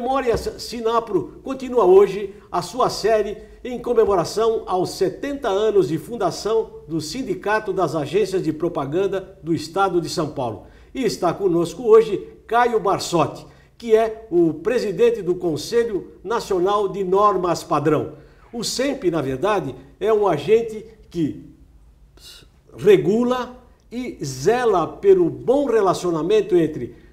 Memórias Sinapro continua hoje a sua série em comemoração aos 70 anos de fundação do Sindicato das Agências de Propaganda do Estado de São Paulo. E está conosco hoje Caio Barsotti, que é o presidente do Conselho Nacional de Normas Padrão. O SEMP, na verdade, é um agente que regula e zela pelo bom relacionamento entre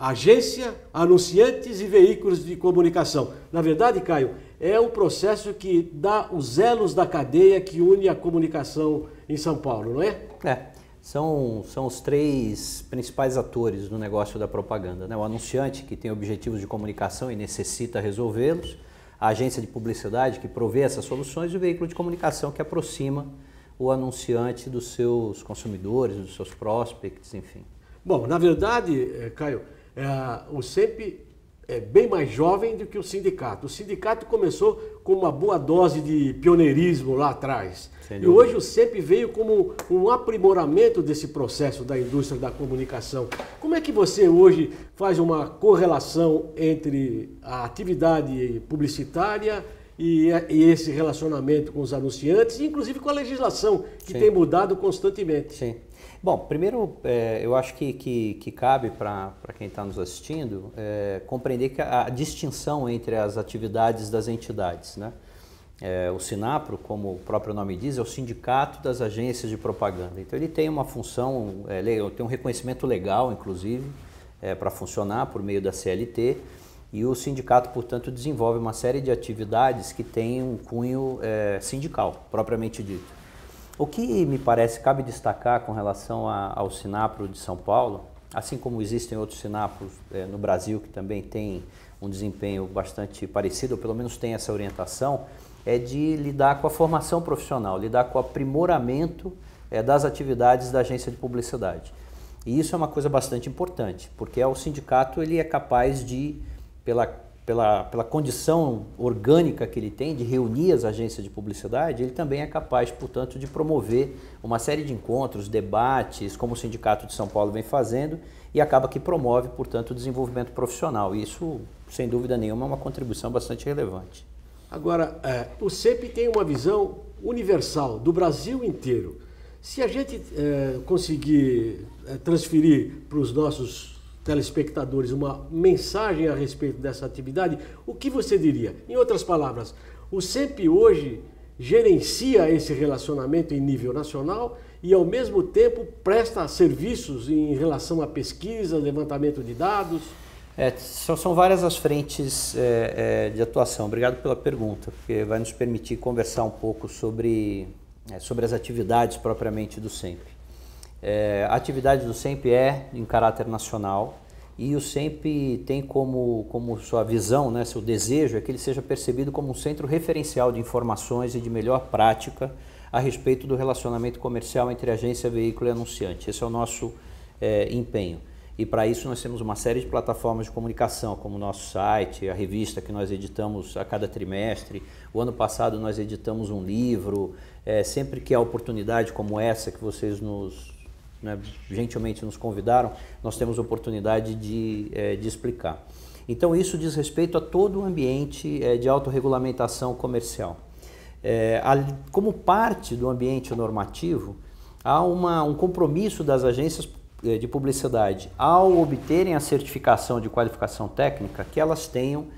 agência, anunciantes e veículos de comunicação. Na verdade, Caio, é um processo que dá os elos da cadeia que une a comunicação em São Paulo, não é? São os três principais atores no negócio da propaganda, né? O anunciante, que tem objetivos de comunicação e necessita resolvê-los, a agência de publicidade, que provê essas soluções, e o veículo de comunicação, que aproxima o anunciante dos seus consumidores, dos seus prospects, enfim. Bom, na verdade, Caio, o SEMP é bem mais jovem do que o sindicato. O sindicato começou com uma boa dose de pioneirismo lá atrás. E hoje o SEMP veio como um aprimoramento desse processo da indústria da comunicação. Como é que você hoje faz uma correlação entre a atividade publicitária e esse relacionamento com os anunciantes, inclusive com a legislação, que tem mudado constantemente? Sim. Bom, primeiro, eu acho que cabe para quem está nos assistindo compreender que a distinção entre as atividades das entidades, né? O Sinapro, como o próprio nome diz, é o Sindicato das Agências de Propaganda. Então ele tem uma função, tem um reconhecimento legal, inclusive, para funcionar por meio da CLT, e o sindicato, portanto, desenvolve uma série de atividades que têm um cunho sindical, propriamente dito. O que me parece cabe destacar com relação ao Sinapro de São Paulo, assim como existem outros Sinapros no Brasil que também têm um desempenho bastante parecido, ou pelo menos tem essa orientação, é de lidar com a formação profissional, lidar com o aprimoramento das atividades da agência de publicidade. E isso é uma coisa bastante importante, porque o sindicato ele é capaz de, pela condição orgânica que ele tem de reunir as agências de publicidade, ele também é capaz, portanto, de promover uma série de encontros, debates, como o Sindicato de São Paulo vem fazendo, e acaba que promove, portanto, o desenvolvimento profissional. E isso, sem dúvida nenhuma, é uma contribuição bastante relevante. Agora, o SEMP tem uma visão universal do Brasil inteiro. Se a gente conseguir transferir para os nossos telespectadores uma mensagem a respeito dessa atividade, o que você diria? Em outras palavras, o SEMP hoje gerencia esse relacionamento em nível nacional e, ao mesmo tempo, presta serviços em relação à pesquisa, levantamento de dados? São várias as frentes de atuação. Obrigado pela pergunta, porque vai nos permitir conversar um pouco sobre as atividades propriamente do SEMP. A atividade do SEMP é em caráter nacional e o SEMP tem como sua visão, né, seu desejo é que ele seja percebido como um centro referencial de informações e de melhor prática a respeito do relacionamento comercial entre agência, veículo e anunciante. Esse é o nosso empenho. E para isso nós temos uma série de plataformas de comunicação, como o nosso site, a revista que nós editamos a cada trimestre. O ano passado nós editamos um livro. Sempre que há oportunidade como essa que vocês gentilmente nos convidaram, nós temos oportunidade de explicar. Então isso diz respeito a todo o ambiente de autorregulamentação comercial. Como parte do ambiente normativo, há um compromisso das agências de publicidade, ao obterem a certificação de qualificação técnica, que elas tenham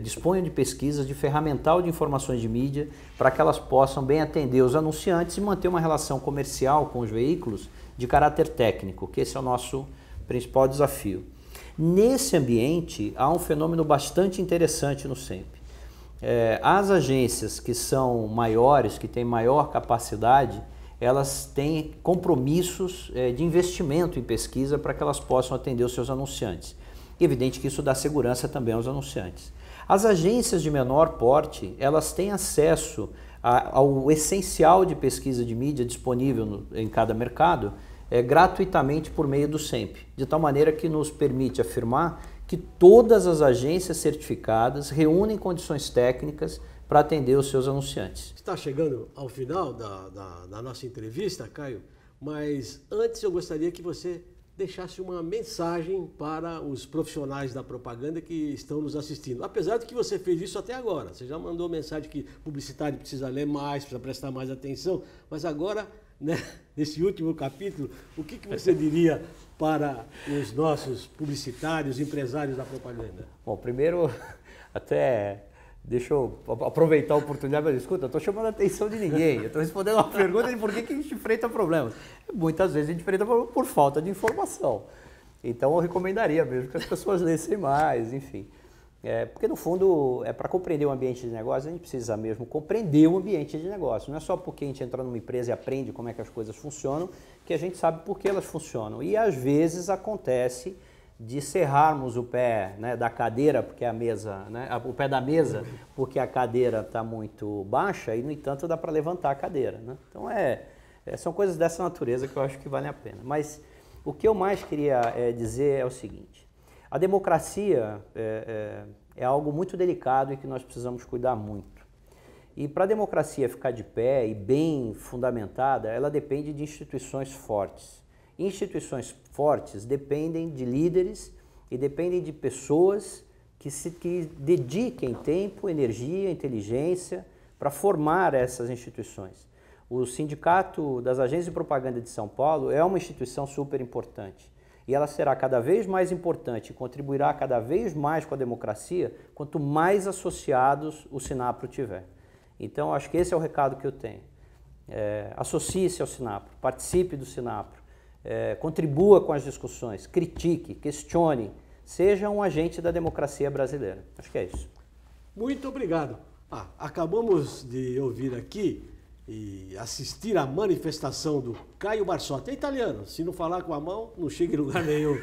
disponham de pesquisas, de ferramental de informações de mídia, para que elas possam bem atender os anunciantes e manter uma relação comercial com os veículos de caráter técnico, que esse é o nosso principal desafio. Nesse ambiente, há um fenômeno bastante interessante no SEMP. As agências que são maiores, que têm maior capacidade, elas têm compromissos de investimento em pesquisa para que elas possam atender os seus anunciantes. E evidente que isso dá segurança também aos anunciantes. As agências de menor porte, elas têm acesso ao essencial de pesquisa de mídia disponível em cada mercado gratuitamente por meio do SEMP, de tal maneira que nos permite afirmar que todas as agências certificadas reúnem condições técnicas para atender os seus anunciantes. Está chegando ao final da nossa entrevista, Caio, mas antes eu gostaria que você deixasse uma mensagem para os profissionais da propaganda que estão nos assistindo. Apesar de que você fez isso até agora, você já mandou mensagem que publicitário precisa ler mais, precisa prestar mais atenção, mas agora, né, nesse último capítulo, o que você diria para os nossos publicitários, empresários da propaganda? Bom, primeiro, até deixa eu aproveitar a oportunidade para escuta, eu estou chamando a atenção de ninguém, eu estou respondendo uma pergunta de por que a gente enfrenta problemas. Muitas vezes a gente enfrenta problemas por falta de informação. Então eu recomendaria mesmo que as pessoas lessem mais, enfim. Porque no fundo, para compreender o ambiente de negócio, a gente precisa mesmo compreender o ambiente de negócio. Não é só porque a gente entra numa empresa e aprende como é que as coisas funcionam, que a gente sabe por que elas funcionam. E às vezes acontece de cerrarmos o pé, né, da cadeira, porque a mesa, né, o pé da mesa, porque a cadeira está muito baixa e, no entanto, dá para levantar a cadeira. Né? Então, são coisas dessa natureza que eu acho que valem a pena. Mas o que eu mais queria dizer é o seguinte: a democracia é algo muito delicado e que nós precisamos cuidar muito. E para a democracia ficar de pé e bem fundamentada, ela depende de instituições fortes. Instituições fortes dependem de líderes e dependem de pessoas que dediquem tempo, energia, inteligência para formar essas instituições. O Sindicato das Agências de Propaganda de São Paulo é uma instituição super importante e ela será cada vez mais importante e contribuirá cada vez mais com a democracia quanto mais associados o Sinapro tiver. Então, acho que esse é o recado que eu tenho. Associe-se ao Sinapro, participe do Sinapro. Contribua com as discussões, critique, questione, seja um agente da democracia brasileira. Acho que é isso. Muito obrigado. Acabamos de ouvir aqui e assistir à manifestação do Caio Barsotti. É italiano, se não falar com a mão, não chega em lugar nenhum.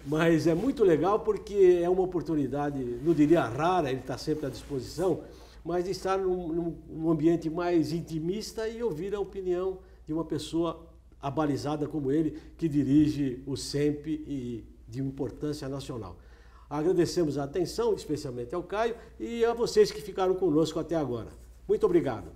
Mas é muito legal porque é uma oportunidade, não diria rara, ele está sempre à disposição, mas de estar num ambiente mais intimista e ouvir a opinião de uma pessoa abalizada como ele, que dirige o SEMP e de importância nacional. Agradecemos a atenção, especialmente ao Caio, e a vocês que ficaram conosco até agora. Muito obrigado.